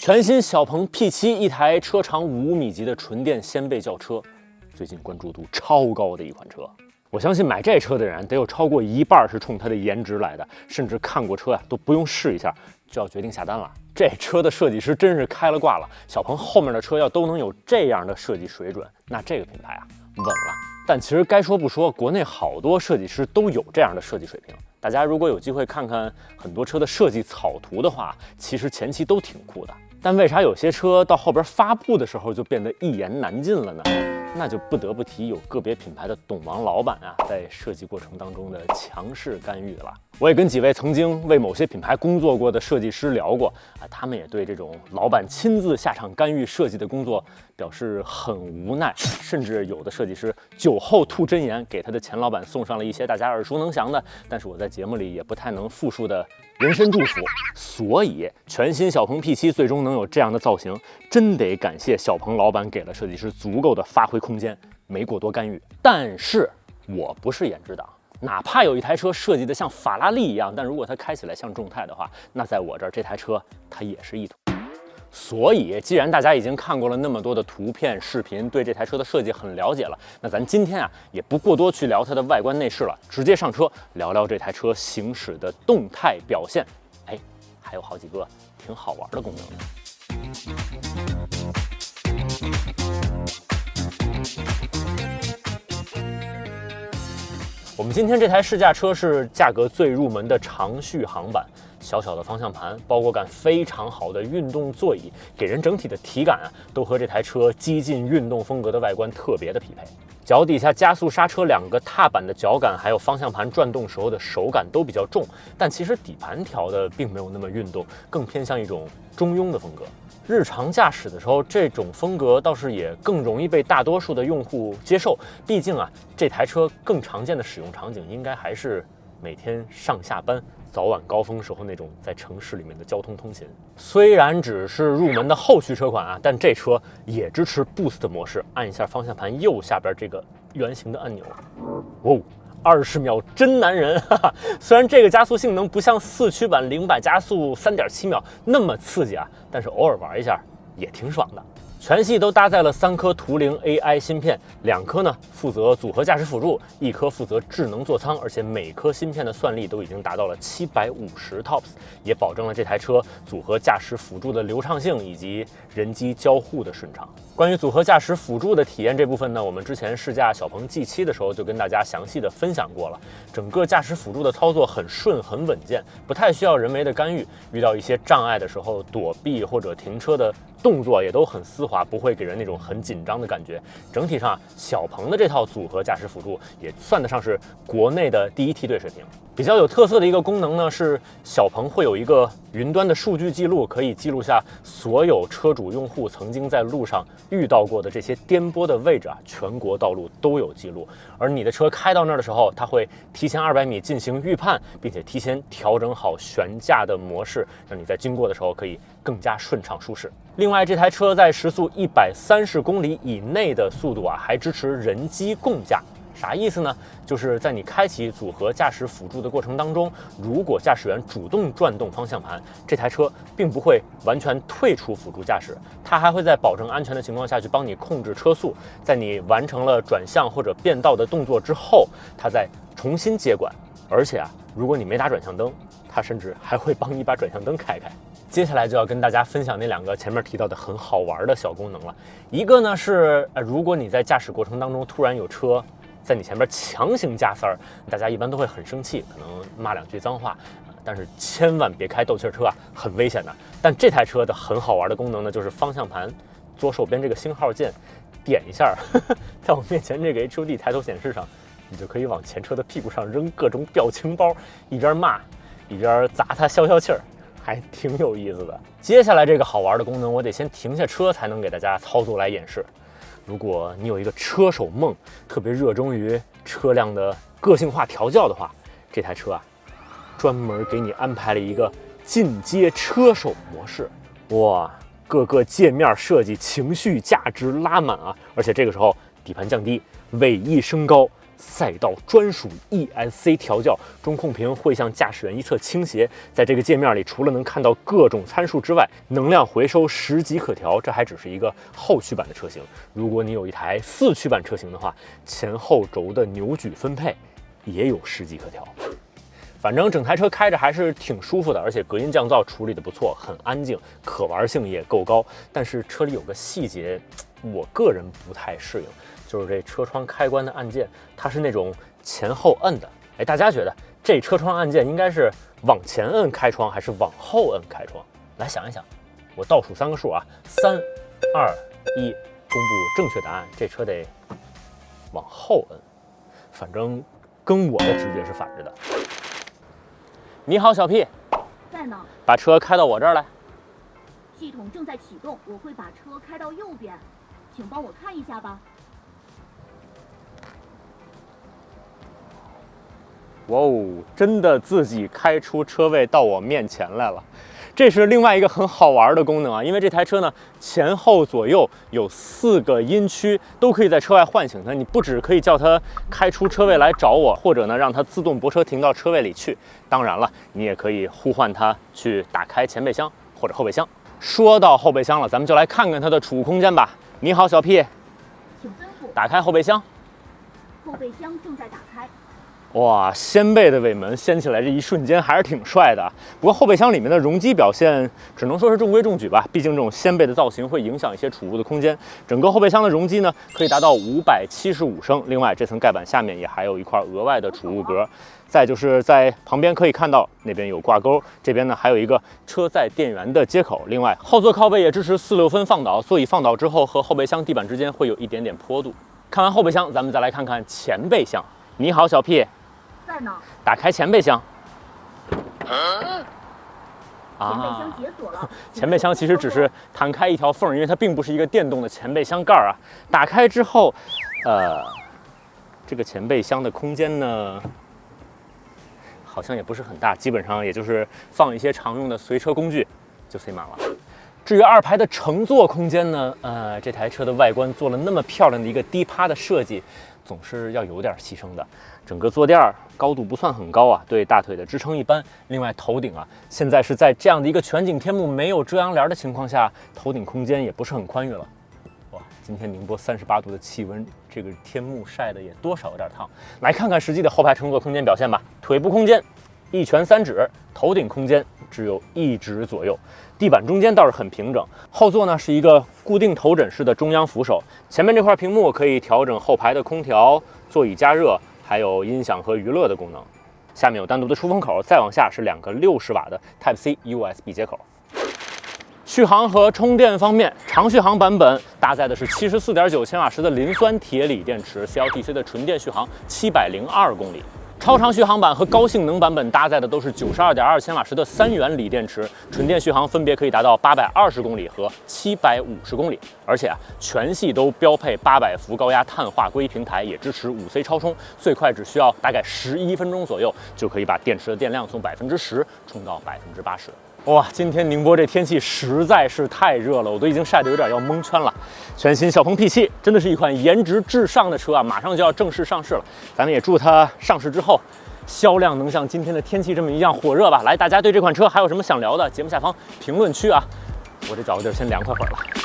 全新小鹏 P7，一台车长5米级的纯电掀背轿车，最近关注度超高的一款车。我相信买这车的人得有超过一半是冲它的颜值来的，甚至看过车都不用试一下就要决定下单了。这车的设计师真是开了挂了，小鹏后面的车要都能有这样的设计水准，那这个品牌稳了。但其实该说不说，国内好多设计师都有这样的设计水平。大家如果有机会看看很多车的设计草图的话，其实前期都挺酷的。但为啥有些车到后边发布的时候就变得一言难尽了呢？那就不得不提有个别品牌的董王老板在设计过程当中的强势干预了。我也跟几位曾经为某些品牌工作过的设计师聊过他们也对这种老板亲自下场干预设计的工作表示很无奈，甚至有的设计师酒后吐真言，给他的前老板送上了一些大家耳熟能详的，但是我在节目里也不太能复述的人生祝福。所以全新小鹏 P7 最终能有这样的造型，真得感谢小鹏老板给了设计师足够的发挥空间，没过多干预。但是我不是颜值党，哪怕有一台车设计的像法拉利一样，但如果它开起来像众泰的话，那在我这儿这台车它也是一坨。所以既然大家已经看过了那么多的图片视频，对这台车的设计很了解了，那咱今天也不过多去聊它的外观内饰了，直接上车聊聊这台车行驶的动态表现。还有好几个挺好玩的功能我们今天这台试驾车是价格最入门的长续航版，小小的方向盘，包裹感非常好的运动座椅，给人整体的体感都和这台车激进运动风格的外观特别的匹配。脚底下加速刹车两个踏板的脚感，还有方向盘转动时候的手感都比较重，但其实底盘调的并没有那么运动，更偏向一种中庸的风格。日常驾驶的时候，这种风格倒是也更容易被大多数的用户接受，毕竟这台车更常见的使用场景应该还是每天上下班早晚高峰时候那种在城市里面的交通通勤。虽然只是入门的后驱车款但这车也支持 Boost 模式，按一下方向盘右下边这个圆形的按钮，20秒真男人虽然这个加速性能不像四驱版0-100加速3.7秒那么刺激但是偶尔玩一下也挺爽的。全系都搭载了3颗图灵 AI 芯片，2颗呢负责组合驾驶辅助，1颗负责智能座舱，而且每颗芯片的算力都已经达到了750 TOPS， 也保证了这台车组合驾驶辅助的流畅性以及人机交互的顺畅。关于组合驾驶辅助的体验这部分呢，我们之前试驾小鹏 G7 的时候就跟大家详细的分享过了。整个驾驶辅助的操作很顺很稳健，不太需要人为的干预，遇到一些障碍的时候躲避或者停车的动作也都很丝滑，不会给人那种很紧张的感觉。整体上小鹏的这套组合驾驶辅助也算得上是国内的第一梯队水平。比较有特色的一个功能呢，是小鹏会有一个云端的数据记录，可以记录下所有车主用户曾经在路上遇到过的这些颠簸的位置全国道路都有记录。而你的车开到那儿的时候，它会提前200米进行预判，并且提前调整好悬架的模式，让你在经过的时候可以更加顺畅舒适。另外，这台车在时速130公里以内的速度还支持人机共驾。啥意思呢？就是在你开启组合驾驶辅助的过程当中，如果驾驶员主动转动方向盘，这台车并不会完全退出辅助驾驶，它还会在保证安全的情况下去帮你控制车速，在你完成了转向或者变道的动作之后，它再重新接管。而且如果你没打转向灯，它甚至还会帮你把转向灯开开。接下来就要跟大家分享那2个前面提到的很好玩的小功能了。一个呢是如果你在驾驶过程当中突然有车在你前面强行加塞儿，大家一般都会很生气，可能骂2句脏话，但是千万别开斗气车很危险的。但这台车的很好玩的功能呢，就是方向盘左手边这个星号键点一下，在我面前这个 HUD 抬头显示上，你就可以往前车的屁股上扔各种表情包，一边骂一边砸它消气儿，还挺有意思的。接下来这个好玩的功能，我得先停下车才能给大家操作来演示。如果你有一个车手梦，特别热衷于车辆的个性化调教的话，这台车专门给你安排了一个进阶车手模式。哇，各个界面设计情绪价值拉满而且这个时候底盘降低，尾翼升高，赛道专属 ESC 调教，中控屏会向驾驶员一侧倾斜。在这个界面里，除了能看到各种参数之外，能量回收10级可调。这还只是一个后驱版的车型，如果你有一台4驱版车型的话，前后轴的扭矩分配也有10级可调。反正整台车开着还是挺舒服的，而且隔音降噪处理的不错，很安静，可玩性也够高。但是车里有个细节，我个人不太适应，就是这车窗开关的按键，它是那种前后摁的。哎，大家觉得这车窗按键应该是往前摁开窗还是往后摁开窗？来想一想，我倒数3个数啊，3、2、1，公布正确答案。这车得往后摁，反正跟我的直觉是反着的。你好，小 P， 在呢。把车开到我这儿来。系统正在启动，我会把车开到右边，请帮我看一下吧。哇哦，真的自己开出车位到我面前来了。这是另外一个很好玩的功能啊，因为这台车呢前后左右有4个音区，都可以在车外唤醒它。你不只可以叫它开出车位来找我，或者呢让它自动泊车停到车位里去。当然了，你也可以呼唤它去打开前备箱或者后备箱。说到后备箱了，咱们就来看看它的储物空间吧。你好，小 P， 请吩咐。打开后备箱。后备箱正在打开。哇，掀背的尾门掀起来这一瞬间还是挺帅的。不过后备箱里面的容积表现只能说是中规中矩吧，毕竟这种掀背的造型会影响一些储物的空间。整个后备箱的容积呢可以达到575升，另外这层盖板下面也还有一块额外的储物格。再就是在旁边可以看到那边有挂钩，这边呢还有一个车载电源的接口。另外后座靠背也支持4/6分放倒，座椅放倒之后和后备箱地板之间会有一点点坡度。看完后备箱，咱们再来看看前备箱。你好，小 P。在呢。打开前备箱。前备箱解锁了。前备箱其实只是弹开一条缝，因为它并不是一个电动的前备箱盖啊。打开之后，这个前备箱的空间呢，好像也不是很大，基本上也就是放一些常用的随车工具就塞满了。至于2排的乘坐空间呢，这台车的外观做了那么漂亮的一个低趴的设计，总是要有点牺牲的。整个坐垫高度不算很高啊，对大腿的支撑一般。另外头顶啊，现在是在这样的一个全景天幕没有遮阳帘的情况下，头顶空间也不是很宽裕了。哇，今天宁波38度的气温，这个天幕晒的也多少有点烫。来看看实际的后排乘坐空间表现吧。腿部空间1拳3指，头顶空间只有1指左右。地板中间倒是很平整。后座呢是一个固定头枕式的中央扶手，前面这块屏幕可以调整后排的空调、座椅加热，还有音响和娱乐的功能。下面有单独的出风口，再往下是2个60瓦的 Type-C USB 接口。续航和充电方面，长续航版本搭载的是74.9千瓦时的磷酸铁锂电池 ，CLTC 的纯电续航702公里。超长续航版和高性能版本搭载的都是92.2千瓦时的3元锂电池，纯电续航分别可以达到820公里和750公里。而且全系都标配800伏高压碳化硅平台，也支持5C 超充，最快只需要大概11分钟左右就可以把电池的电量从10%充到80%。哇，今天宁波这天气实在是太热了，我都已经晒得有点要蒙圈了。全新小鹏 P7 真的是一款颜值至上的车啊，马上就要正式上市了。咱们也祝它上市之后销量能像今天的天气这么一样火热吧。来，大家对这款车还有什么想聊的，节目下方评论区啊，我这找个地儿先凉快会儿了。